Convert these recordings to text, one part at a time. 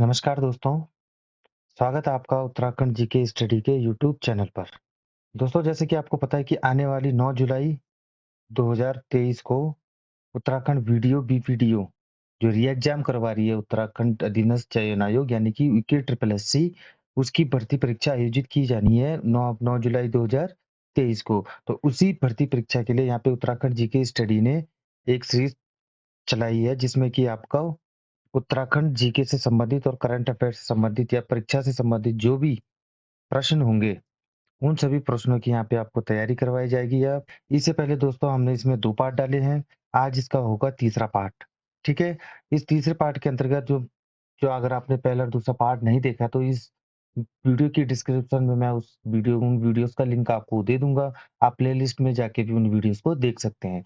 नमस्कार दोस्तों, स्वागत है आपका उत्तराखंड जीके स्टडी के यूट्यूब चैनल पर। दोस्तों जैसे कि आपको पता है कि आने वाली 9 जुलाई 2023 को उत्तराखंड वीडियो बीपीडीओ जो री एग्जाम करवा रही है उत्तराखंड अधीनस्थ चयन आयोग यानी कि यूके ट्रिपल एससी उसकी भर्ती परीक्षा आयोजित की जानी है 9 जुलाई 2023 को। तो उसी भर्ती परीक्षा के लिए यहाँ पे उत्तराखंड जीके स्टडी ने एक सीरीज चलाई है जिसमें कि आपका उत्तराखंड जीके से संबंधित और करंट अफेयर से संबंधित या परीक्षा से संबंधित जो भी प्रश्न होंगे, उन सभी प्रश्नों की यहाँ पे आपको तैयारी करवाई जाएगी। या इससे पहले दोस्तों हमने इसमें 2 पार्ट डाले हैं, आज इसका होगा तीसरा पार्ट, ठीक है? इस तीसरे पार्ट के अंतर्गत जो जो अगर आपने पहला और दूसरा पार्ट नहीं देखा तो इस वीडियो की डिस्क्रिप्शन में मैं उन वीडियोज़ का लिंक आपको दे दूँगा। आप प्लेलिस्ट में जाके भी उन वीडियोज़ को देख सकते हैं।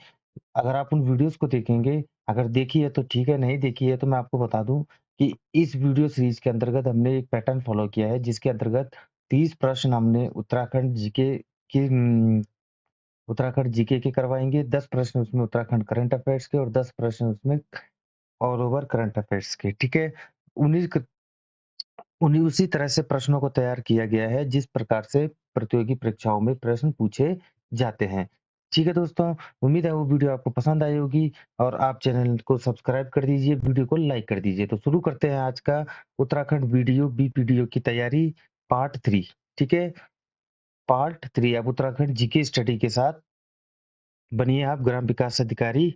अगर आप उन वीडियोज़ को देखेंगे, अगर देखी है तो ठीक है, नहीं देखी है तो मैं आपको बता दूँ कि इस वीडियो सीरीज़ के अंतर्गत हमने एक पैटर्न फ़ॉलो किया है, जिसके अंतर्गत 30 प्रश्न हमने उत्तराखंड जीके के करवाएँगे, 10 प्रश्न उसमें उत्तराखंड करंट अफ़ेयर्स के और 10 प्रश्न उसमें ऑल ओवर करंट अफ़ेयर्स के, ठीक है? उन्हीं क उन्हीं उसी तरह से प्रश्नों को तैयार किया गया है, जिस प्रकार से प्रतियोगी परीक्षाओं में प्रश्न पूछे जाते हैं। ठीक है दोस्तों, उम्मीद है वो वीडियो आपको पसंद आई होगी और आप चैनल को सब्सक्राइब कर दीजिए, वीडियो को लाइक कर दीजिए। तो शुरू करते हैं आज का उत्तराखंड वीडियो बीपीडीओ की तैयारी पार्ट 3, ठीक है? पार्ट 3 अब उत्तराखंड जीके स्टडी के साथ बनिए आप ग्राम विकास अधिकारी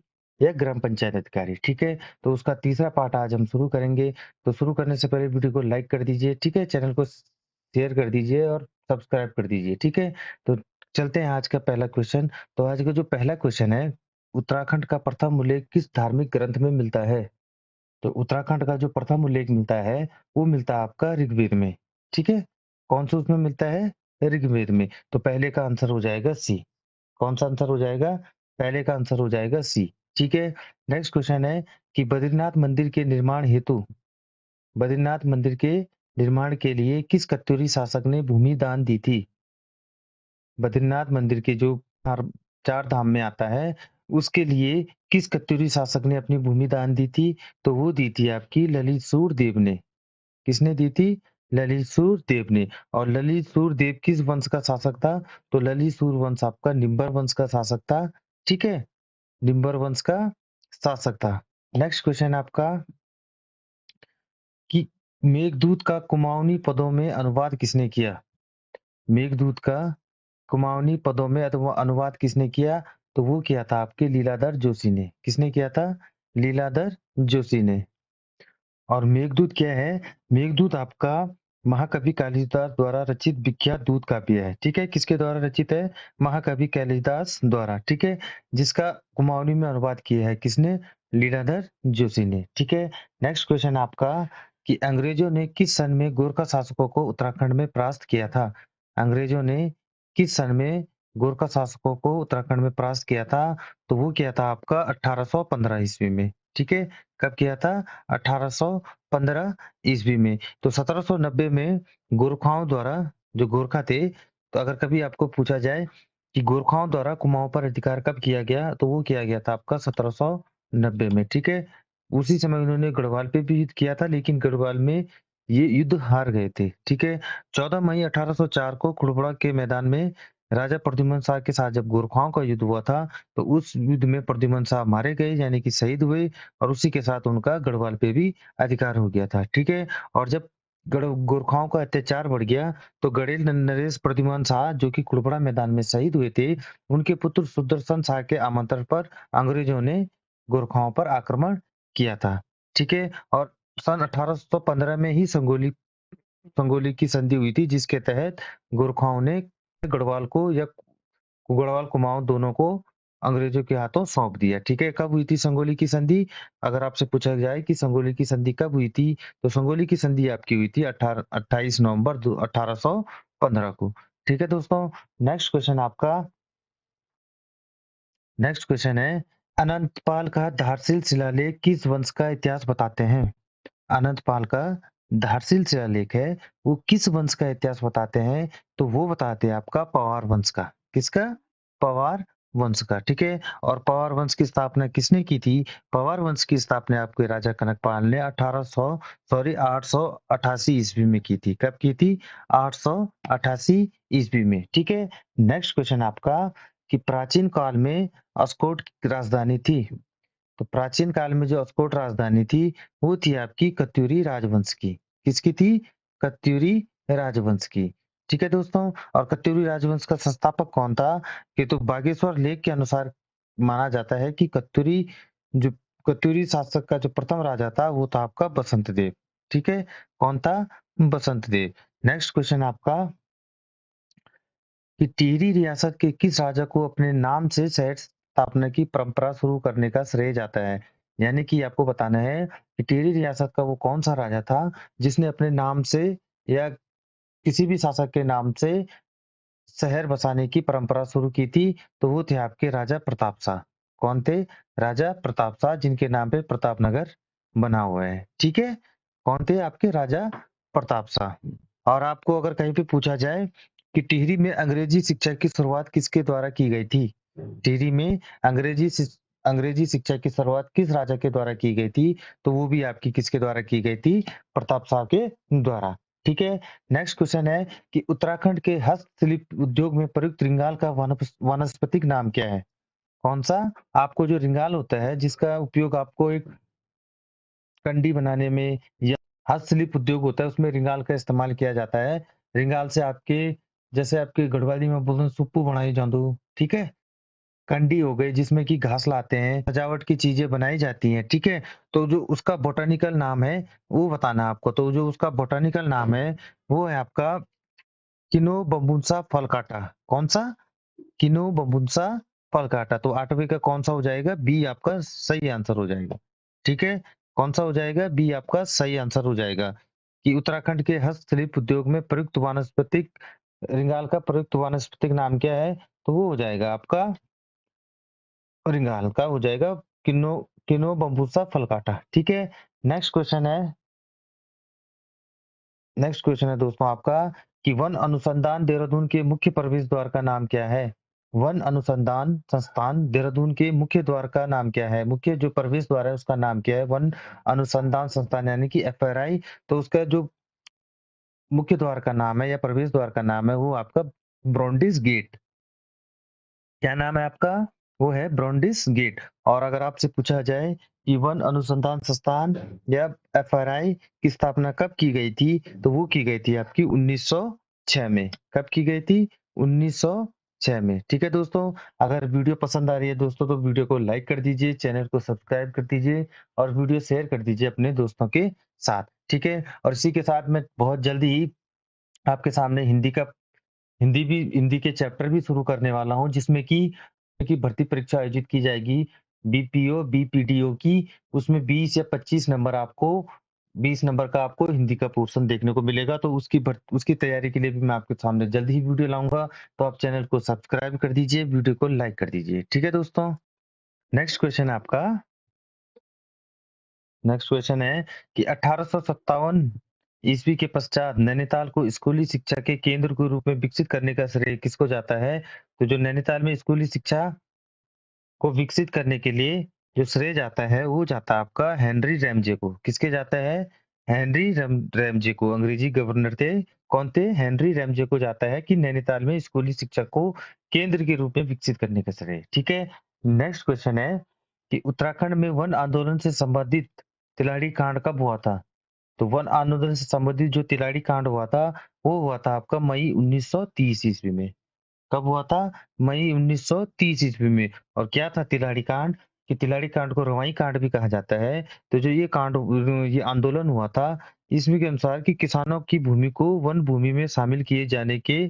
या ग्राम पंचायत अधिकारी, ठीक है? तो उसका तीसरा पार्ट आज हम शुरू करेंगे। तो शुरू करने से पहले वीडियो को लाइक कर दीजिए, ठीक है? चैनल को शेयर कर दीजिए और सब्सक्राइब कर दीजिए, ठीक है? तो चलते हैं आज का पहला क्वेश्चन। तो आज का जो पहला क्वेश्चन है, उत्तराखंड का प्रथम उल्लेख किस धार्मिक ग्रंथ में मिलता है? तो उत्तराखंड का जो प्रथम उल्लेख मिलता है, वो मिलता है आपका ऋग्वेद में, ठीक है? कौन सा उसमें मिलता है? ऋग्वेद में। तो पहले का आंसर हो जाएगा सी। कौन-सा आंसर हो जाएगा? पहले का आंसर हो जाएगा सी, ठीक है? नेक्स्ट क्वेश्चन है कि बद्रीनाथ मंदिर के निर्माण के लिए किस कत्यूरी शासक ने भूमि दान दी थी? बद्रीनाथ मंदिर के जो चार चार धाम में आता है, उसके लिए किस कत्यूरी शासक ने अपनी भूमि दान दी थी? तो वो दी थी आपकी ललित सूरदेव ने। किसने दी थी? ललित सूरदेव ने। और ललित सूरदेव किस वंश का शासक था? तो ललित सूर वंश आपका निंबर वंश का शासक था, ठीक है? निंबर वंश का शासक था। नेक्स्ट क्वेश्चन आपका कि मेघदूत का कुमाऊनी पदों में अनुवाद किसने किया? मेघदूत का कुमाऊनी पदों में अनुवाद किसने किया? तो वो किया था आपके लीलाधर जोशी ने। किसने किया था? लीलाधर जोशी ने। और मेघदूत क्या है? मेघदूत आपका महाकवि कालिदास द्वारा रचित विख्यात दूत काव्य है, ठीक है? किसके द्वारा रचित है? महाकवि कालिदास द्वारा, ठीक है? जिसका कुमाऊनी में अनुवाद किया है किसने? लीलाधर जोशी ने, ठीक है? नेक्स्ट क्वेश्चन आपका कि अंग्रेजों ने किस सन में गोरखा शासकों को उत्तराखंड में परास्त किया था? अंग्रेजों ने किस सन में गोरखा शासकों को उत्तराखंड में परास्त किया था? तो वो किया था आपका 1815 ईस्वी में, ठीक है? कब किया था? 1815 ईस्वी में। तो 1790 में गोरखाओं द्वारा जो गोरखा थे, तो अगर कभी आपको पूछा जाए कि गोरखाओं द्वारा कुमाऊँ पर अधिकार कब किया गया? तो वो किया गया था आपका 1790 में, ठीक है? उसी समय उन्होंने गढ़वाल पे भी युद्ध किया था, लेकिन गढ़वाल में ये युद्ध हार गए थे, ठीक है? 14 मई 1804 को खुड़बुड़ा के मैदान में राजा प्रद्युमन शाह के साथ जब गोरखाओं का युद्ध हुआ था, तो उस युद्ध में प्रद्युमन शाह मारे गए यानी कि शहीद हुए और उसी के साथ उनका गढ़वाल पे भी अधिकार हो गया था, ठीक है? और जब गोरखाओं का अत्याचार बढ़ गया, तो गड़ेल नरेश प्रद्युमन शाह जो कि कुड़बड़ा मैदान में शहीद हुए थे, उनके पुत्र सुदर्शन शाह के आमंत्रण पर अंग्रेजों ने गोरखाओं पर आक्रमण किया था, ठीक है? और सन 1815 में ही संगोली की संधि हुई थी, जिसके तहत गोरखाओं ने गढ़वाल को या गढ़वाल कुमाऊँ दोनों को अंग्रेजों के हाथों सौंप दिया, ठीक है? कब हुई थी संगोली की संधि? अगर आपसे पूछा जाए कि संगोली की संधि कब हुई थी, तो संगोली की संधि आपकी हुई थी 28 नवंबर 1815 को, ठीक है दोस्तों? नेक्स्ट क्वेश्चन आपका नेक्स्ट क्वेश्चन है, अनंतपाल का धारसिल शिलालेख किस वंश का इतिहास बताते हैं? अनंतपाल का धारसिल शिलालेख है, वो किस वंश का इतिहास बताते हैं? तो वो बताते हैं आपका पवार वंश का। किसका? पवार वंश का, ठीक है? और पवार वंश की स्थापना किसने की थी? पवार वंश की स्थापना आपके राजा कनकपाल ने 888 ईस्वी में की थी। कब की थी? 888 ईस्वी में, ठीक है? नेक्स्ट क्वेश्चन आपका कि प्राचीन काल में अस्कोट की राजधानी थी। तो प्राचीन काल में जो अस्कोट राजधानी थी, वो थी आपकी कत्यूरी राजवंश की। किसकी थी? कत्यूरी राजवंश की। ठीक है दोस्तों, और कत्यूरी राजवंश का संस्थापक कौन था? कि तो बागेश्वर लेख के अनुसार माना जाता है कि जो कत्यूरी शासक का जो प्रथम राजा था, वो था आपका बसंत देव। ठीक है, कौन था? बसंत देव। नेक्स्ट क्वेश्चन आपका कि टिहरी रियासत के किस राजा को अपने नाम से शहर स्थापना की परंपरा शुरू करने का श्रेय जाता है? यानी कि आपको बताना है कि टिहरी रियासत का वो कौन सा राजा था जिसने अपने नाम से या किसी भी शासक के नाम से शहर बसाने की परंपरा शुरू की थी, तो वो थे आपके राजा प्रताप शाह। कौन थे? राजा प्रताप शाह, जिनके नाम पे प्रताप नगर बना हुआ है। ठीक है, कौन थे आपके? राजा प्रताप शाह। और आपको अगर कहीं पे पूछा जाए कि टिहरी में अंग्रेजी शिक्षा की शुरुआत किसके द्वारा की गई थी? टिहरी में अंग्रेजी शिक्षा की शुरुआत किस राजा के द्वारा की गई थी? तो वो भी आपकी किसके द्वारा की गई थी? प्रताप शाह के द्वारा। ठीक है, नेक्स्ट क्वेश्चन है कि उत्तराखंड के हस्तशिल्प उद्योग में प्रयुक्त रिंगाल का वानस्पतिक नाम क्या है? कौन सा? आपको जो रिंगाल होता है, जिसका उपयोग आपको एक कंडी बनाने में या हस्तशिल्प उद्योग होता है, उसमें रिंगाल का इस्तेमाल किया जाता है। रिंगाल से आपके जैसे आपके गढ़वाली में बोलते हैं सुप्पू बनाई जांदू, ठीक है? कंडी हो गई जिसमें कि घास लाते हैं, सजावट की चीजें बनाई जाती हैं, ठीक है? तो जो उसका बॉटनिकल नाम है, वो बताना है आपको। तो जो उसका बॉटनिकल नाम है, वो है आपका किनोबम्बुसा फलकाटा। कौन-सा? किनोबम्बुसा फलकाटा। तो 8वें का कौन-सा हो जाएगा? बी आपका सही आंसर हो जाएगा। ठीक है? कौन-सा हो जाएगा? बी आपका सही आंसर हो जाएगा कि उत्तराखंड के हस्तशिल्प उद्योग में प्रयुक्त वानस्पतिक रिंगाल का प्रयुक्त वानस्पतिक नाम क्या है? तो वो हो जाएगा आपका रिंगाल का हो जाएगा किनोबम्बुसा फलकाटा। ठीक है? नेक्स्ट क्वेश्चन है नेक्स्ट क्वेश्चन है दोस्तों आपका कि वन अनुसंधान देहरादून के मुख्य प्रवेश द्वार का नाम क्या है? वन अनुसंधान संस्थान देहरादून के मुख्य द्वार का नाम क्या है? मुख्य जो प्रवेश द्वार है उसका नाम क्या है? वन अनुसंधान संस्थान यानी कि एफआरआई। तो उसका जो मुख्य द्वार का नाम है या प्रवेश द्वार का नाम है वो आपका ब्रॉन्डिस गेट। क्या नाम है आपका? वो है ब्रॉन्डिस गेट। और अगर आपसे पूछा जाए कि वन अनुसंधान संस्थान या एफआरआई की स्थापना कब की गई थी? तो वो की गई थी आपकी 1906 में। कब की गई थी? 1906 में। ठीक है दोस्तों, अगर वीडियो पसंद आ रही है दोस्तों तो वीडियो को लाइक कर दीजिए, चैनल को सब्सक्राइब कर दीजिए और वीडियो शेयर कर दीजिए अपने दोस्तों के साथ। ठीक है? और इसी के साथ मैं बहुत जल्दी ही आपके सामने हिंदी के चैप्टर भी शुरू करने वाला हूँ, जिसमें कि भर्ती परीक्षा आयोजित की जाएगी बीपीओ, बीपीडीओ की। उसमें 20 या 25 नंबर आपको 20 नंबर का आपको हिंदी का पोर्शन देखने को मिलेगा। तो उसकी तैयारी के लिए भी मैं आपके सामने जल्द ही वीडियो लाऊँगा। तो आप चैनल को सब्सक्राइब कर दीजिए, वीडियो को लाइक कर दीजिए। ठीक है दोस्तों? नेक्स्ट क्वेश्चन है आपका नेक्स्ट क्वेश्चन है कि 1857 ईस्वी के पश्चात नैनीताल को स्कूली शिक्षा के केंद्र के रूप में विकसित करने का श्रेय किसको जाता है? तो जो नैनीताल में स्कूली शिक्षा को विकसित करने के लिए जो श्रेय जाता है वो जाता है आपका हेनरी रैमजे को। किसके जाता है? रैमजे को। अंग्रेजी गवर्नर थे। कौन थे? हेनरी रैमजे को जाता है कि नैनीताल में स्कूली शिक्षा को केंद्र के रूप में विकसित करने का श्रेय। ठीक है? नेक्स्ट क्वेश्चन है कि उत्तराखंड में वन आंदोलन से संबंधित तिलाड़ी कांड कब हुआ था? तो वन आंदोलन से संबंधित जो तिलाड़ी कांड हुआ था, वो हुआ था आपका मई 1930 ईस्वी में। कब हुआ था? मई 1930 ईस्वी में। और क्या था तिलाड़ी कांड? कि तिलाड़ी कांड को रवाई कांड भी कहा जाता है। तो जो ये आंदोलन हुआ था, इसमें के अनुसार कि किसानों की भूमि को वन भूमि में शामिल किए जाने के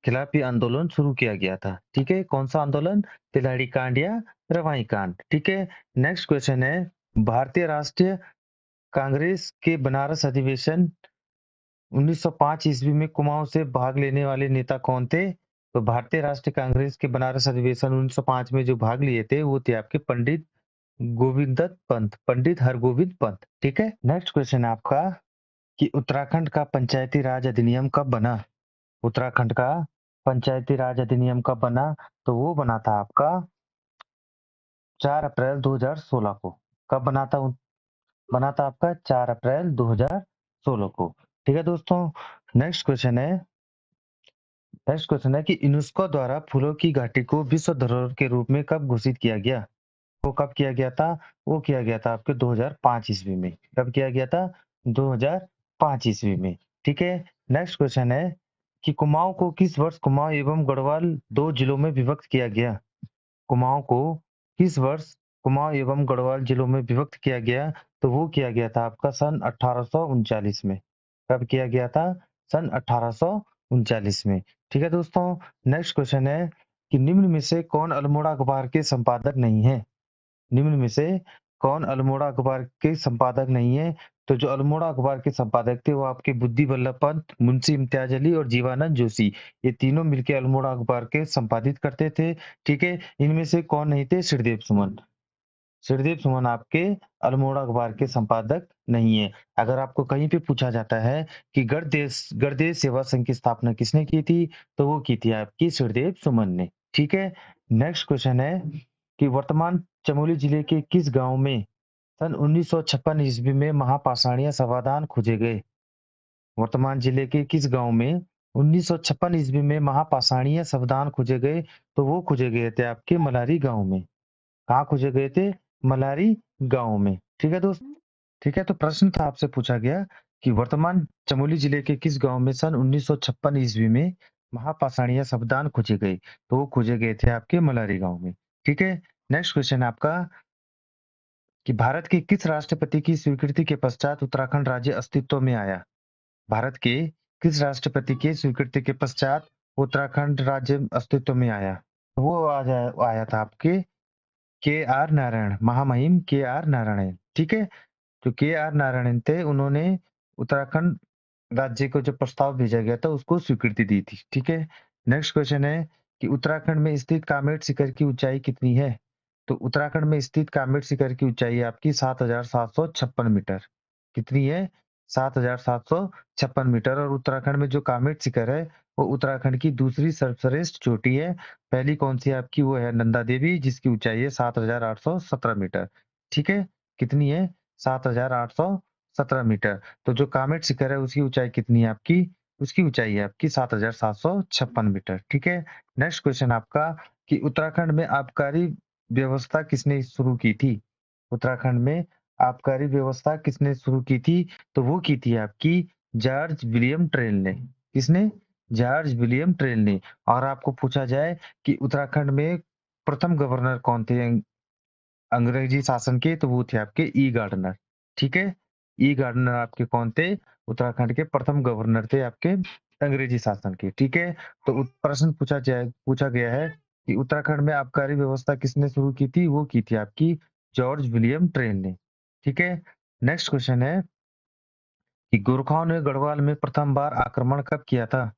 खिलाफ ये आंदोलन शुरू किया गया था। ठीक है? कौन सा आंदोलन? तिलाड़ी कांड या रवाई कांड। ठीक है? नेक्स्ट क्वेश्चन है भारतीय राष्ट्रीय कांग्रेस के बनारस अधिवेशन 1905 ईस्वी में कुमाऊं से भाग लेने वाले नेता कौन थे? तो भारतीय राष्ट्रीय कांग्रेस के बनारस अधिवेशन 1905 में जो भाग लिए थे वो थे आपके पंडित हरगोविंद पंत। ठीक है? नेक्स्ट क्वेश्चन है आपका कि उत्तराखंड का पंचायती राज अधिनियम कब बना? उत्तराखंड का पंचायती राज अधिनियम कब बना? तो वो बना था आपका 4 अप्रैल 2016 को। कब बना था? बना था आपका 4 अप्रैल 2016 को। ठीक है दोस्तों, नेक्स्ट क्वेश्चन है कि यूनेस्को द्वारा फूलों की घाटी को विश्व धरोहर के रूप में कब घोषित किया गया? वो कब किया गया था? वो किया गया था आपके 2005 ईस्वी में। कब किया गया था? 2005 ईस्वी में। ठीक है। नेक्स्ट क्वेश्चन है कि कुमाऊं को किस वर्ष कुमाऊं एवं गढ़वाल 2 जिलों में विभक्त किया गया? कुमाऊं को किस वर्ष कुमाऊं एवं गढ़वाल जिलों में विभक्त किया गया? तो वो किया गया था आपका सन 1839 में। कब किया गया था? सन 1839 में। ठीक है दोस्तों, नेक्स्ट क्वेश्चन है कि निम्न में से कौन अल्मोड़ा अखबार के संपादक नहीं है? निम्न में से कौन अल्मोड़ा अखबार के संपादक नहीं है? तो जो अल्मोड़ा अखबार के संपादक थे वो आपके बुद्धि वल्लभ पंत, मुंशी इम्तियाज अली और जीवानंद जोशी। ये तीनों मिलके अल्मोड़ा अखबार के संपादित करते थे। ठीक है। इनमें से कौन नहीं थे? श्रीदेव सुमन। श्रीदेव सुमन आपके अल्मोड़ा अखबार के संपादक नहीं है। अगर आपको कहीं पे पूछा जाता है कि गणदेश सेवा संघ की स्थापना किसने की थी? तो वो की थी आपकी श्रीदेव सुमन ने। ठीक है। नेक्स्ट क्वेश्चन है कि वर्तमान चमोली जिले के किस गांव में सन 1956 ईस्वी में महापाषाणीय समाधान खोजे गए? वर्तमान जिले के किस गांव में 1956 ईस्वी में महापाषाणीय समाधान खोजे गए? तो वो खोजे गए थे आपके मलारी गांव में। कहाँ खोजे गए थे? मलारी गांव में। ठीक है दोस्त। ठीक है, तो प्रश्न था आपसे पूछा गया कि वर्तमान चमोली जिले के किस गांव में सन 1956 ईस्वी में महापाषाणीय शवदान खोजे गए? तो वो खोजे गए थे आपके मलारी गांव में। ठीक है। नेक्स्ट क्वेश्चन है आपका कि भारत के किस राष्ट्रपति की स्वीकृति के पश्चात उत्तराखंड राज्य अस्तित्व में आया? भारत के किस राष्ट्रपति के स्वीकृति के पश्चात उत्तराखंड राज्य अस्तित्व में आया? वो आया था आपके के आर नारायण, महामहिम के आर नारायण। ठीक है। जो के आर नारायण थे उन्होंने उत्तराखंड राज्य को जो प्रस्ताव भेजा गया था उसको स्वीकृति दी थी। ठीक है। नेक्स्ट क्वेश्चन है कि उत्तराखंड में स्थित कामेट शिखर की ऊंचाई कितनी है? तो उत्तराखंड में स्थित कामेट शिखर की ऊंचाई आपकी 7,756 मीटर। कितनी है? 7,756 मीटर। और उत्तराखंड में जो कामेट शिखर है वो उत्तराखंड की दूसरी सर्वश्रेष्ठ चोटी है। पहली कौन सी है आपकी? वो है नंदा देवी जिसकी ऊंचाई है 7,817 मीटर। ठीक है। कितनी है? 7,817 मीटर। तो जो कामेट शिखर है उसकी ऊंचाई कितनी है आपकी? उसकी ऊंचाई है आपकी 7,756 मीटर। ठीक है। नेक्स्ट क्वेश्चन आपका कि उत्तराखंड में आबकारी व्यवस्था किसने शुरू की थी? उत्तराखंड में आबकारी व्यवस्था किसने शुरू की थी? तो वो की थी आपकी जॉर्ज विलियम ट्रेल ने। किसने? जॉर्ज विलियम ट्रेल ने। और आपको पूछा जाए कि उत्तराखंड में प्रथम गवर्नर कौन थे अंग्रेजी शासन के? तो वो थे आपके ई गार्डनर। ठीक है। ई गार्डनर आपके कौन थे? उत्तराखंड के प्रथम गवर्नर थे आपके अंग्रेजी शासन के। ठीक है। तो प्रश्न पूछा गया है कि उत्तराखंड में आबकारी व्यवस्था किसने शुरू की थी? वो की थी आपकी जॉर्ज विलियम ट्रेन ने। ठीक है। नेक्स्ट क्वेश्चन है कि गोरखाओं ने गढ़वाल में प्रथम बार आक्रमण कब किया था?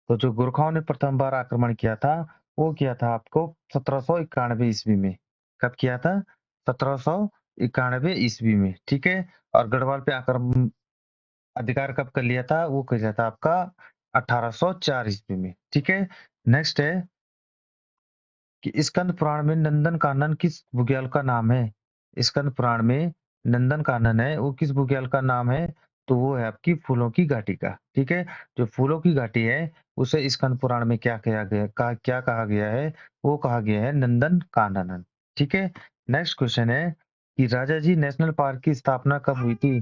तो जो गोरखाओं ने प्रथम बार आक्रमण किया था वो किया था आपको 1791 ईस्वी में। कब किया था? 1791 ईस्वी में। ठीक है। और गढ़वाल पे आक्रमण अधिकार कब कर लिया था? वो किया था आपका 1804 ईस्वी में। ठीक है। नेक्स्ट है कि स्कंद पुराण में नंदन कानन किस बुग्याल का नाम है? स्कंद पुराण में नंदन कानन है वो किस बुग्याल का नाम है? तो वो है आपकी फूलों की घाटी का। ठीक है। जो फूलों की घाटी है उसे स्कंद पुराण में क्या कहा गया है? वो कहा गया है नंदन कानन। ठीक है। नेक्स्ट क्वेश्चन है कि राजाजी नेशनल पार्क की स्थापना कब हुई थी?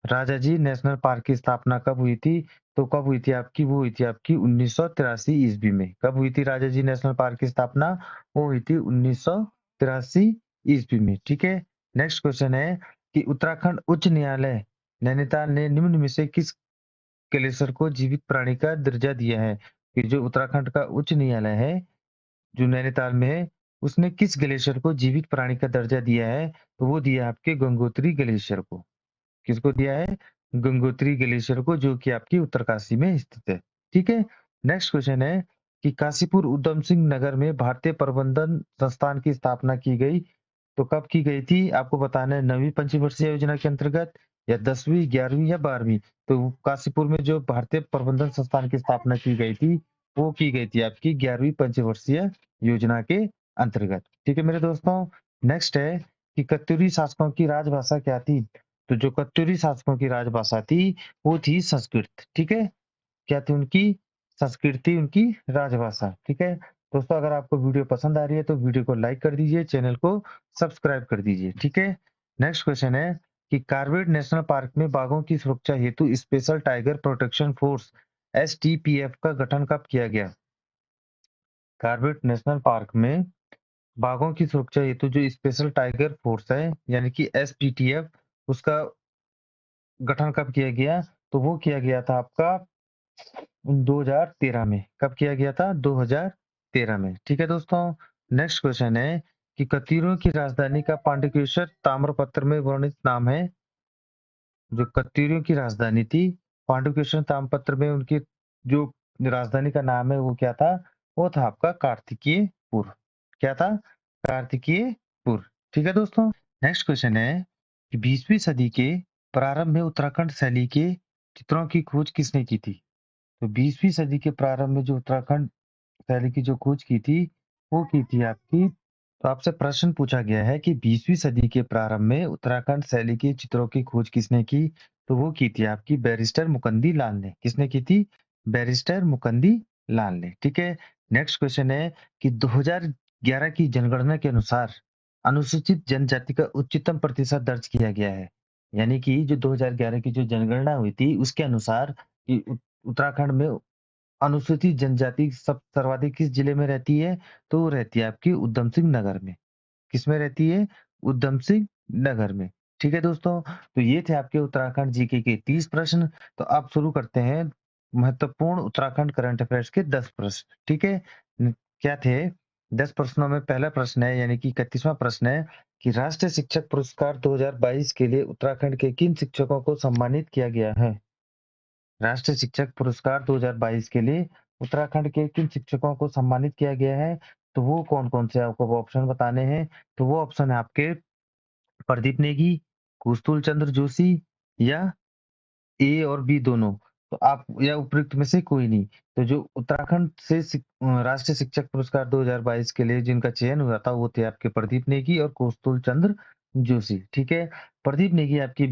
राजाजी नेशनल पार्क की स्थापना कब हुई थी? तो कब हुई थी आपकी? वो हुई थी आपकी 1983 ईस्वी में। कब हुई थी राजाजी नेशनल पार्क की स्थापना? वो हुई थी 1983 ईस्वी में। ठीक है। नेक्स्ट क्वेश्चन है कि उत्तराखंड उच्च न्यायालय नैनीताल ने निम्न में से किस ग्लेशियर को जीवित प्राणी का दर्जा दिया है? कि जो उत्तराखंड का उच्च न्यायालय है जो नैनीताल में है उसने किस ग्लेशियर को जीवित प्राणी का दर्जा दिया है? तो वो दिया आपके गंगोत्री ग्लेशियर को। किसको दिया है? गंगोत्री ग्लेशियर को, जो कि आपकी उत्तरकाशी में स्थित है। ठीक है। नेक्स्ट क्वेश्चन है कि काशीपुर उधम सिंह नगर में भारतीय प्रबंधन संस्थान की स्थापना की गई। तो कब की गई थी? आपको बताना है 9वीं पंचवर्षीय योजना के अंतर्गत या 10वीं, 11वीं या 12वीं। तो काशीपुर में जो भारतीय प्रबंधन संस्थान की स्थापना की गई थी वो की गई थी आपकी 11वीं पंचवर्षीय योजना के अंतर्गत। ठीक है मेरे दोस्तों, नेक्स्ट है कि कत्यूरी शासकों की राजभाषा क्या थी? तो जो कत्यूरी शासकों की राजभाषा थी, वो थी संस्कृत। ठीक है? क्या थी उनकी? संस्कृत थी उनकी राजभाषा। ठीक है? दोस्तों अगर आपको वीडियो पसंद आ रही है तो वीडियो को लाइक कर दीजिए, चैनल को सब्सक्राइब कर दीजिए। ठीक है? नेक्स्ट क्वेश्चन है कि कार्बेट नेशनल पार्क में बाघों की सुरक्षा हेतु स्पेशल टाइगर प्रोटेक्शन फोर्स एसटीपीएफ का गठन कब किया गया? कार्बेट नेशनल पार्क में बाघों की सुरक्षा हेतु जो स्पेशल टाइगर फोर्स है यानी कि एसपीटीएफ, उसका गठन कब किया गया? तो वो किया गया था आपका 2013 में। कब किया गया था? 2013 में। ठीक है दोस्तों, नेक्स्ट क्वेश्चन है कि कत्यूरों की राजधानी का पांडुकेश्वर ताम्रपत्र में वर्णित नाम है? जो कत्यूरों की राजधानी थी, पांडुकेश्वर ताम्रपत्र में उनकी जो राजधानी का नाम है वो क्या था? वो था आपका कार्तिकेयपुर। क्या था? कार्तिकेयपुर। ठीक है दोस्तों, नेक्स्ट क्वेश्चन है कि 20वीं सदी के प्रारंभ में उत्तराखंड शैली के चित्रों की खोज किसने की थी? तो 20वीं सदी के प्रारंभ में जो उत्तराखंड शैली की जो खोज की थी, वो की थी आपकी, तो आपसे प्रश्न पूछा गया है कि 20वीं सदी के प्रारंभ में उत्तराखंड शैली के चित्रों की खोज किसने की? तो वो की थी आपकी बैरिस्टर मुकंदी लाल ने। किसने की थी? बैरिस्टर मुकंदी लाल ने। ठीक है? नेक्स्ट क्वेश्चन है कि 2011 की जनगणना के अनुसार अनुसूचित जनजाति का उच्चतम प्रतिशत दर्ज किया गया है। यानी कि जो 2011 की जो जनगणना हुई थी, उसके अनुसार कि उत्तराखंड में अनुसूचित जनजाति सब सर्वाधिक किस जिले में रहती है? तो वो रहती है आपकी उधम सिंह नगर में। किसमें रहती है? उधम सिंह नगर में। ठीक है दोस्तों, तो ये थे आपके उत्तराखंड जीके के 30 प्रश्न। तो अब शुरू करते हैं महत्वपूर्ण उत्तराखंड करंट अफेयर्स के 10 प्रश्न। ठीक है? क्या थे? 10 प्रश्नों में पहला प्रश्न है यानी कि 31वां प्रश्न है कि राष्ट्रीय शिक्षक पुरस्कार 2022 के लिए उत्तराखंड के किन शिक्षकों को सम्मानित किया गया है? राष्ट्रीय शिक्षक पुरस्कार 2022 के लिए उत्तराखंड के किन शिक्षकों को सम्मानित किया गया है? तो वो कौन-कौन से आपको ऑप्शन बताने हैं। तो वो ऑप्शन है आपके प्रदीप नेगी, कौस्तुभ चंद्र जोशी या ए और बी दोनों। तो आप या उपयुक्त में से कोई नहीं। तो जो उत्तराखंड से राष्ट्रीय शिक्षक पुरस्कार 2022 के लिए जिनका चयन हुआ था वो थे आपके प्रदीप नेगी और कौस्तुभ चंद्र जोशी। ठीक है? प्रदीप नेगी आपके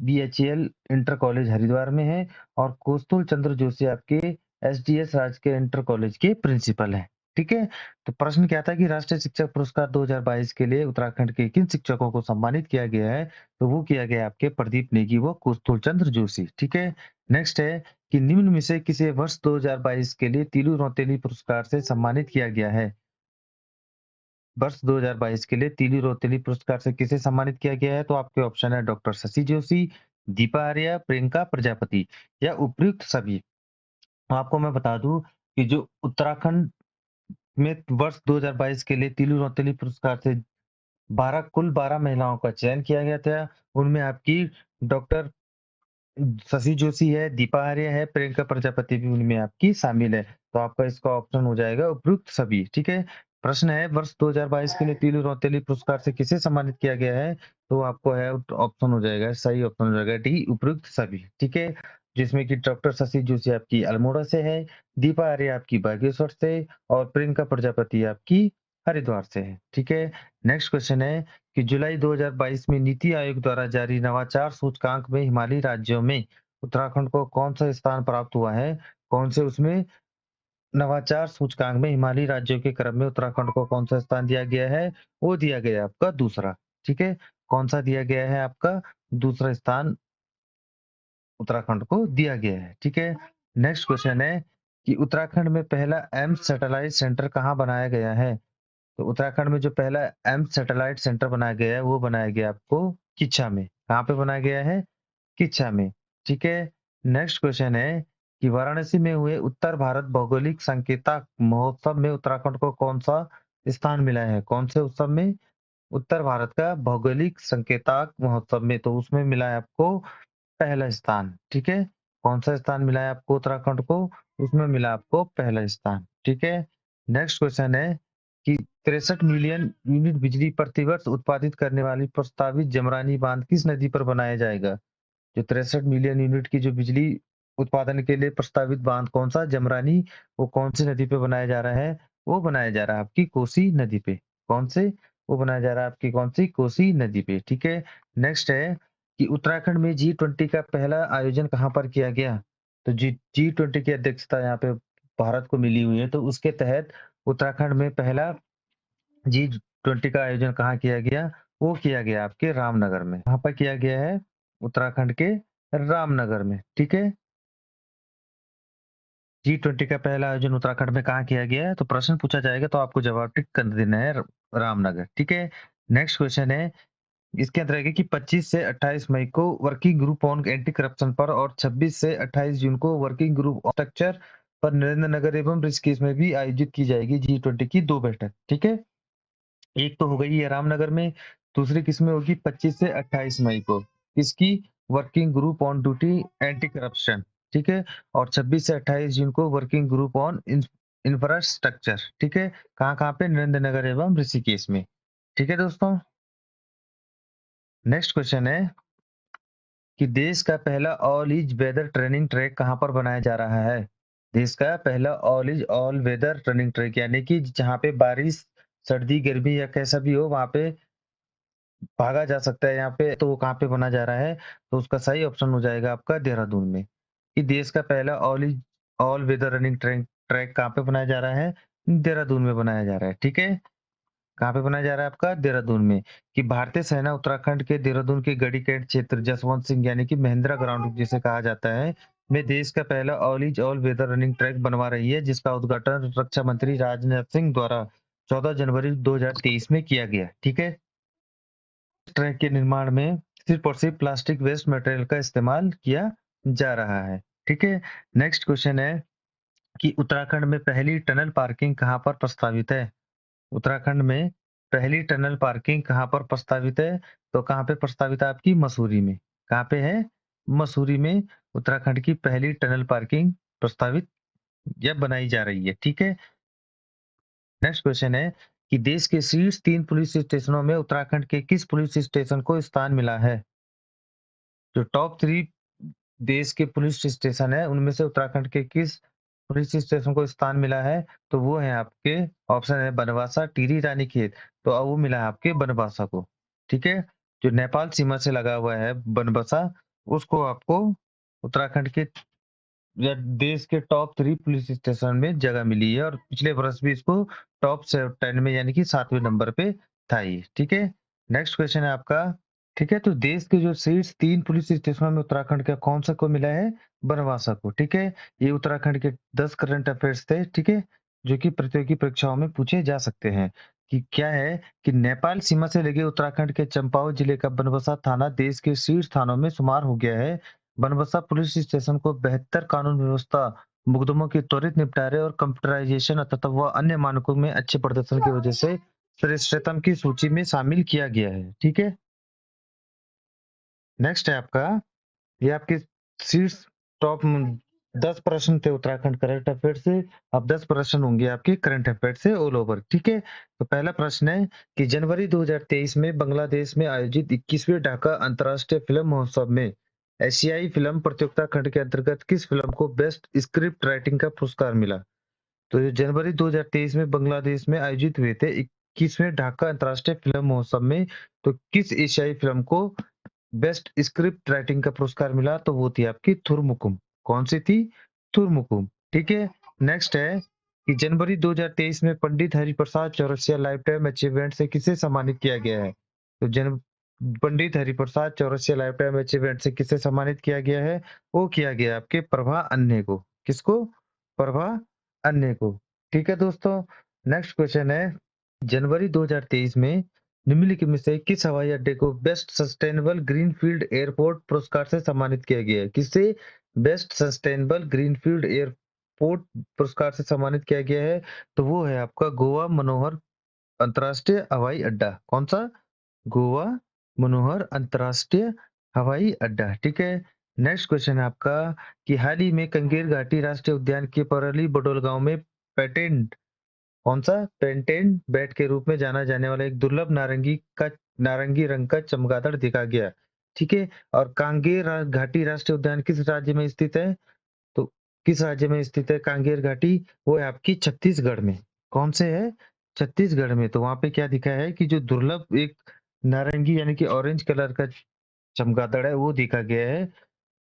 बीएचईएल इंटर कॉलेज हरिद्वार में है और कौस्तुभ चंद्र जोशी आपके एसडीएस राजकीय इंटर कॉलेज के प्रिंसिपल हैं। ठीक है? तो प्रश्न क्या था कि राष्ट्रीय शिक्षक पुरस्कार 2022 के लिए उत्तराखंड के किन शिक्षकों को सम्मानित किया गया है? तो वो किया गया आपके प्रदीप नेगी व कौस्तुभ चंद्र जोशी। ठीक है? नेक्स्ट है कि निम्न में से किसे वर्ष 2022 के लिए तीलू रौतेली पुरस्कार से सम्मानित किया गया है? वर्ष 2022 के लिए तीलू रौतेली पुरस्कार से किसे सम्मानित किया गया है? तो आपके ऑप्शन है डॉक्टर शशि जोशी, दीपा आर्य, प्रियंका प्रजापति या उपयुक्त सभी। आपको मैं बता दूं कि जो उत्तराखंड में वर्ष 2022 के लिए तीलू रौतेली पुरस्कार से 12 महिलाओं का चयन किया गया था। उनमें आपकी डॉक्टर शशि जोशी है, दीपा आर्य है, प्रियंका प्रजापति भी उनमें आपकी शामिल है। तो आपका इसका ऑप्शन हो जाएगा उपयुक्त सभी। ठीक है? प्रश्न है वर्ष 2022 के लिए तीलू रौतेली पुरस्कार से किसे सम्मानित किया गया है? तो आपको है ऑप्शन हो जाएगा, सही ऑप्शन हो जाएगा डी उपयुक्त सभी। ठीक है? जिसमें कि डॉक्टर शशि जोशी आपकी अल्मोड़ा से है, दीपा आर्य आपकी बागेश्वर से और प्रियंका प्रजापति आपकी हरिद्वार से है। ठीक है? नेक्स्ट क्वेश्चन है कि जुलाई 2022 में नीति आयोग द्वारा जारी नवाचार सूचकांक में हिमालयी राज्यों में उत्तराखंड को कौन सा स्थान प्राप्त हुआ है? कौन से उसमें नवाचार सूचकांक में हिमालयी राज्यों के क्रम में उत्तराखंड को कौन सा स्थान दिया गया है? वो दिया गया है आपका दूसरा। ठीक है? कौन सा दिया गया है आपका? दूसरा स्थान उत्तराखंड को दिया गया है। ठीक है? नेक्स्ट क्वेश्चन है कि उत्तराखंड में पहला एम्स सैटेलाइट सेंटर कहाँ बनाया गया है? तो उत्तराखंड में जो पहला एम्स सैटेलाइट सेंटर बनाया गया है वो बनाया गया आपको किच्छा में। कहाँ पे बनाया गया है? किच्छा में। ठीक है? नेक्स्ट क्वेश्चन है कि वाराणसी में हुए उत्तर भारत भौगोलिक संकेतक महोत्सव में उत्तराखंड को कौन सा स्थान मिला है? कौन से उत्सव में? उत्तर भारत का भौगोलिक संकेतक महोत्सव में, तो उसमें मिला है आपको पहला स्थान। ठीक है? कौन सा स्थान मिला है आपको उत्तराखंड को? उसमें मिला आपको पहला स्थान। ठीक है? नेक्स्ट क्वेश्चन है कि 63 मिलियन यूनिट बिजली प्रतिवर्ष उत्पादित करने वाली प्रस्तावित जमरानी बांध किस नदी पर बनाया जाएगा? जो 63 मिलियन यूनिट की जो बिजली उत्पादन के लिए प्रस्तावित बांध कौन-सा? जमरानी। वो कौन-सी नदी पे बनाया जा रहा है? वो बनाया जा रहा है आपकी कोसी नदी पे। कौन से? वो बनाया जा रहा है आपकी कौन-सी? कोसी नदी पे, ठीक है। नेक्स्ट है कि उत्तराखंड में जी20 का पहला आयोजन कहाँ पर किया गया? तो जी20 की अध्यक्षता यहाँ पे भारत को मिली हुई है, तो उसके तहत उत्तराखंड में पहला जी20 का आयोजन कहाँ किया गया? वो किया गया आपके रामनगर में। कहाँ पर किया गया है? उत्तराखंड के रामनगर में, ठीक है। जी20 का पहला आयोजन उत्तराखंड में कहाँ किया गया है? तो प्रश्न पूछा जाएगा तो आपको जवाब टिक कर देना है रामनगर, ठीक है। नेक्स्ट क्वेश्चन है, इसके अंदर है कि 25 से 28 मई को working group on anti corruption पर और 26 से 28 जून को वर्किंग ग्रुप ऑन स्ट्रक्चर पर नरेंद्र नगर एवं ऋषिकेश में भी आयोजित की जाएगी जी20 की 2 बैठक, ठीक है। एक तो हो गई है रामनगर में, दूसरी किसमें होगी? 25 से 28 मई को। किसकी? Working group on duty anti corruption, ठीक है। और 26 से 28 जून को वर्किंग ग्रुप ऑन इंफ्रास्ट्रक्चर, ठीक है। कहाँ-कहाँ पे? नरेंद्र नगर एवं ऋषिकेश में, ठीक है दोस्तों। नेक्स्ट क्वेश्चन है कि देश का पहला all is weather training track कहाँ पर बनाया जा रहा है? देश का पहला all is all weather training track यानी कि जहाँ पे बारिश, सर्दी, गर्मी या कैसा भी हो वहाँ पे भागा जा सकता है यहाँ पे, तो वो कहाँ पे बना जा रहा है? तो उसका सही ऑप्शन हो जाएगा आपका देहरादून में, कि देश का पहला ऑल वेदर रनिंग ट्रैक कहाँ पे बनाया जा रहा है? देहरादून में बनाया जा रहा है, ठीक है। कहाँ पे बनाया जा रहा है आपका? देहरादून में। कि भारतीय सेना उत्तराखंड के देहरादून के गढ़ीकेट क्षेत्र जसवंत सिंह यानी कि महेंद्रा ग्राउंड जिसे कहा जाता है, में देश का पहला ऑल वेदर रनिंग ट्रैक बनवा रही है, जिसका उद्घाटन रक्षा मंत्री राजनाथ सिंह द्वारा 14 जनवरी 2023 में किया गया, ठीक है। ट्रैक के निर्माण में सिर्फ और सिर्फ प्लास्टिक वेस्ट मटेरियल का इस्तेमाल किया जा रहा है, ठीक है। नेक्स्ट क्वेश्चन है कि उत्तराखंड में पहली टनल पार्किंग कहाँ पर प्रस्तावित है? उत्तराखंड में पहली टनल पार्किंग कहाँ पर प्रस्तावित है? तो कहाँ पे प्रस्तावित है आपकी? मसूरी में। कहाँ पे है? मसूरी में उत्तराखंड की पहली टनल पार्किंग प्रस्तावित या बनाई जा रही है, ठीक है। नेक्स्ट क्वेश्चन है कि देश के शीर्ष 3 पुलिस स्टेशनों में उत्तराखंड के किस पुलिस स्टेशन को स्थान मिला है? जो टॉप 3 देश के पुलिस स्टेशन है, उनमें से उत्तराखंड के किस पुलिस स्टेशन को स्थान मिला है? तो वो है आपके ऑप्शन है बनवासा, टिहरी, रानीखेत। तो वो मिला है आपके बनवासा को, ठीक है। जो नेपाल सीमा से लगा हुआ है बनबसा, उसको आपको उत्तराखंड के या देश के टॉप 3 पुलिस स्टेशन में जगह मिली है और पिछले वर्ष भी इसको टॉप से 10 में यानी कि 7वें नंबर पे था ये, ठीक है। नेक्स्ट क्वेश्चन है आपका, ठीक है। तो देश के जो शीर्ष 3 पुलिस स्टेशनों में उत्तराखंड का कौन-सा को मिला है? बनवासा को, ठीक है। ये उत्तराखंड के 10 करंट अफेयर्स थे, ठीक है, जो कि प्रतियोगी परीक्षाओं में पूछे जा सकते हैं। कि क्या है कि नेपाल सीमा से लगे उत्तराखंड के चंपावत जिले का बनबसा थाना देश के शीर्ष थानों में शुमार हो गया है। बनबसा पुलिस स्टेशन को बेहतर कानून व्यवस्था, मुकदमों के त्वरित निपटारे और कंप्यूटराइजेशन तथा व अन्य मानकों में अच्छे प्रदर्शन की वजह से श्रेष्ठतम की सूची में शामिल किया गया है, ठीक है। नेक्स्ट है आपका, ये आपके शीर्ष टॉप 10 प्रश्न थे उत्तराखंड करंट अफेयर से। अब 10 प्रश्न होंगे आपके करंट अफेयर से ऑल ओवर, ठीक है। तो पहला प्रश्न है कि जनवरी 2023 में बांग्लादेश में आयोजित 21वें ढाका अंतर्राष्ट्रीय फिल्म महोत्सव में एशियाई फिल्म प्रतियोगिता खंड के अंतर्गत किस फिल्म को बेस्ट स्क्रिप्ट राइटिंग का पुरस्कार मिला? तो ये जनवरी 2023 में बांग्लादेश में आयोजित हुए थे 21वें ढाका अंतर्राष्ट्रीय फिल्म महोत्सव में, तो किस एशियाई फिल्म को बेस्ट स्क्रिप्ट राइटिंग का पुरस्कार मिला? तो वो थी आपकी थुरमुकुम। कौन सी थी? थुरमुकुम, ठीक है। नेक्स्ट है कि जनवरी 2023 में Pandit Hariprasad Chaurasia lifetime achievement से किसे सम्मानित किया गया है? तो Pandit Hariprasad Chaurasia lifetime achievement से किसे सम्मानित किया गया है? वो किया गया आपके प्रभा अन्य को। किसको? प्रभा अन्य को, ठीक है दोस्तों। नेक्स्ट क्वेश्चन है, जनवरी 2023 में निम्नलिखित में से किस हवाई अड्डे को बेस्ट सस्टेनेबल ग्रीनफील्ड एयरपोर्ट पुरस्कार से सम्मानित किया गया है? किससे? बेस्ट सस्टेनेबल ग्रीनफील्ड एयरपोर्ट पुरस्कार से सम्मानित किया गया है, तो वो है आपका गोवा मनोहर अंतर्राष्ट्रीय हवाई अड्डा। कौन सा? गोवा मनोहर अंतर्राष्ट्रीय हवाई अड्डा, ठीक है। नेक्स्ट क्वेश्चन है आपका कि हाल ही में कंगेर घाटी राष्ट्रीय उद्यान के परली बडोल गांव में पेटेंट कौन सा? पेंटेन बैट के रूप में जाना जाने वाला एक दुर्लभ नारंगी रंग का चमगादड़ देखा गया, ठीक है। और घाटी राष्ट्रीय उद्यान किस राज्य में स्थित है? किस राज्य में स्थित है कांगेर घाटी? वो है आपकी छत्तीसगढ़ में। कौन से है? छत्तीसगढ़ में। तो वहाँ पे क्या दिखा है कि जो दुर्लभ एक नारंगी यानी कि ऑरेंज कलर का चमगादड़ है, वो देखा गया है।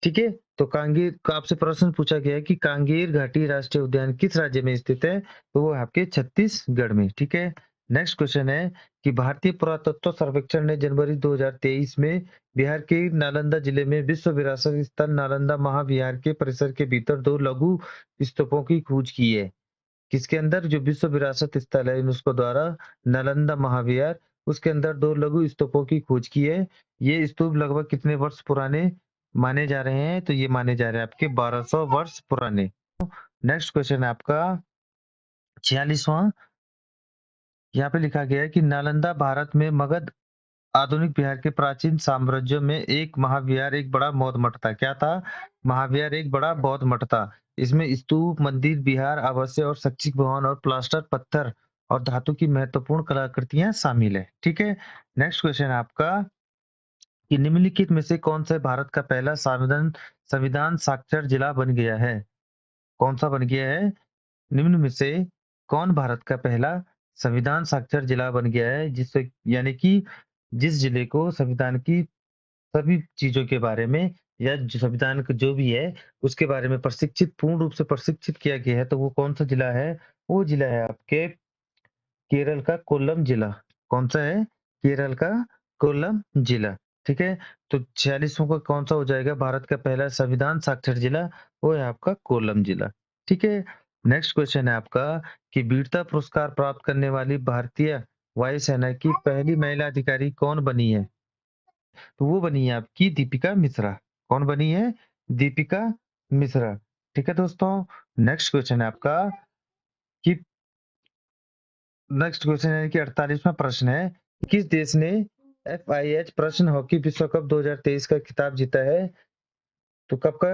ठीक है? तो कांगेर का आपसे प्रश्न पूछा गया है कि कांगेर घाटी राष्ट्रीय उद्यान किस राज्य में स्थित है? तो वो है आपके छत्तीसगढ़ में। ठीक है? नेक्स्ट क्वेश्चन है कि भारतीय पुरातत्व सर्वेक्षण ने जनवरी 2023 में बिहार के नालंदा जिले में विश्व विरासत स्थल नालंदा महाविहार के परिसर के भीतर 2 लघु स्तूपों की खोज की है। किसके अंदर? जो विश्व विरासत स्थल है यूनेस्को द्वारा नालंदा महाविहार, उसके अंदर 2 लघु स्तूपों की खोज की है। ये स्तूप लगभग कितने वर्ष पुराने माने जा रहे हैं? तो ये माने जा रहे हैं आपके 1200 वर्ष पुराने। नेक्स्ट क्वेश्चन है आपका 46वां। यहाँ पे लिखा गया है कि नालंदा भारत में मगध आधुनिक बिहार के प्राचीन साम्राज्यों में एक महाविहार एक बड़ा बौद्ध मठ था। क्या था? महाविहार एक बड़ा बौद्ध मठ था। इसमें स्तूप, मंदिर, विहार, आवासीय और शैक्षिक भवन और प्लास्टर पत्थर और धातु की महत्वपूर्ण कलाकृतियां शामिल है। ठीक है? नेक्स्ट क्वेश्चन है आपका कि निम्नलिखित में से कौन सा भारत का पहला संविधान संविधान साक्षर जिला बन गया है? कौन सा बन गया है? निम्न में से कौन भारत का पहला संविधान साक्षर जिला बन गया है, जिससे यानी कि जिस जिले को संविधान की सभी चीजों के बारे में या जो संविधान का जो भी है उसके बारे में प्रशिक्षित पूर्ण रूप से प्रशिक्षित किया गया है, तो वो कौन सा जिला है? वो जिला है आपके केरल का कोल्लम जिला। कौन सा है? केरल का कोल्लम जिला। ठीक है? तो 46वां का कौन सा हो जाएगा भारत का पहला संविधान साक्षर जिला? वो है आपका कोल्लम जिला। ठीक है? नेक्स्ट क्वेश्चन है आपका कि वीरता पुरस्कार प्राप्त करने वाली भारतीय वायुसेना की पहली महिला अधिकारी कौन बनी है? तो वो बनी है आपकी दीपिका मिश्रा। कौन बनी है? दीपिका मिश्रा। ठीक है दोस्तों? नेक्स्ट क्वेश्चन है आपका कि नेक्स्ट क्वेश्चन है कि 48वां प्रश्न है, किस देश ने FIH प्रश्न हॉकी विश्व कप 2023 का खिताब जीता है? तो कब का?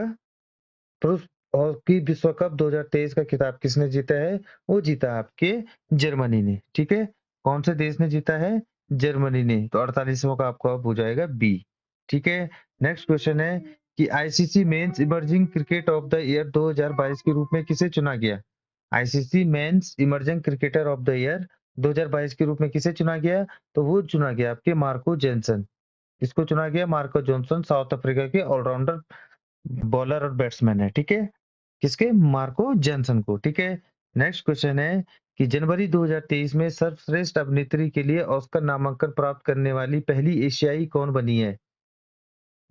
पुरुष हॉकी विश्व कप 2023 का खिताब किसने जीता है? वो जीता आपके जर्मनी ने। ठीक है? कौन से देश ने जीता है? जर्मनी ने। तो 48वां का आपका हो जाएगा बी। ठीक है? नेक्स्ट क्वेश्चन है कि ICC men's emerging cricket of the year 2022 के रूप में किसे चुना गया? ICC men's emerging cricketer of the year 2022 के रूप में किसे चुना गया? तो वो चुना गया आपके मार्को जेनसन। किसको चुना गया? मार्को जॉनसन, साउथ अफ्रीका के ऑलराउंडर बॉलर और बैट्समैन है। ठीक है? किसके? मार्को जॉनसन को। ठीक है? नेक्स्ट क्वेश्चन है कि जनवरी 2023 में सर्वश्रेष्ठ अभिनेत्री के लिए ऑस्कर नामांकन प्राप्त करने वाली पहली एशियाई कौन बनी है?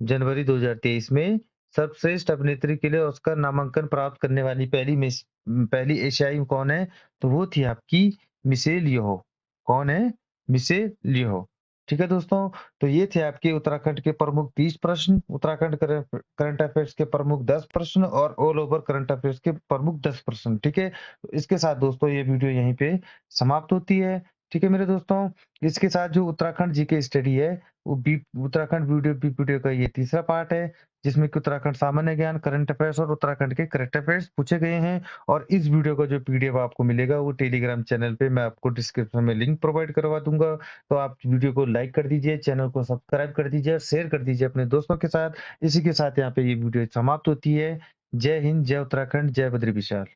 जनवरी 2023 में सर्वश्रेष्ठ अभिनेत्री के लिए ऑस्कर नामांकन प्राप्त करने वाली पहली एशियाई कौन है? तो वो थी आपकी मिशेल येओह। कौन है? मिशेल येओह। ठीक है दोस्तों, तो ये थे आपके उत्तराखंड के प्रमुख 20 प्रश्न, उत्तराखंड करंट अफेयर्स के प्रमुख 10 प्रश्न और ऑल ओवर करंट अफेयर्स के प्रमुख 10 प्रश्न। ठीक है? तो इसके साथ दोस्तों ये वीडियो यहीं पे समाप्त होती है। ठीक है मेरे दोस्तों? इसके साथ जो उत्तराखंड जीके स्टडी है वो बी उत्तराखंड वीडियो का ये तीसरा पार्ट है, जिसमें कि उत्तराखंड सामान्य ज्ञान, करंट अफेयर्स और उत्तराखंड के करंट अफेयर्स पूछे गए हैं। और इस वीडियो का जो पीडीएफ आपको मिलेगा वो टेलीग्राम चैनल पे मैं आपको डिस्क्रिप्शन में लिंक प्रोवाइड करवा दूंगा। तो आप वीडियो को लाइक कर दीजिए, चैनल को सब्सक्राइब कर दीजिए और शेयर कर दीजिए अपने दोस्तों के साथ। इसी के साथ यहाँ पे ये वीडियो समाप्त होती है। जय हिंद, जय उत्तराखंड, जय बद्री विशाल।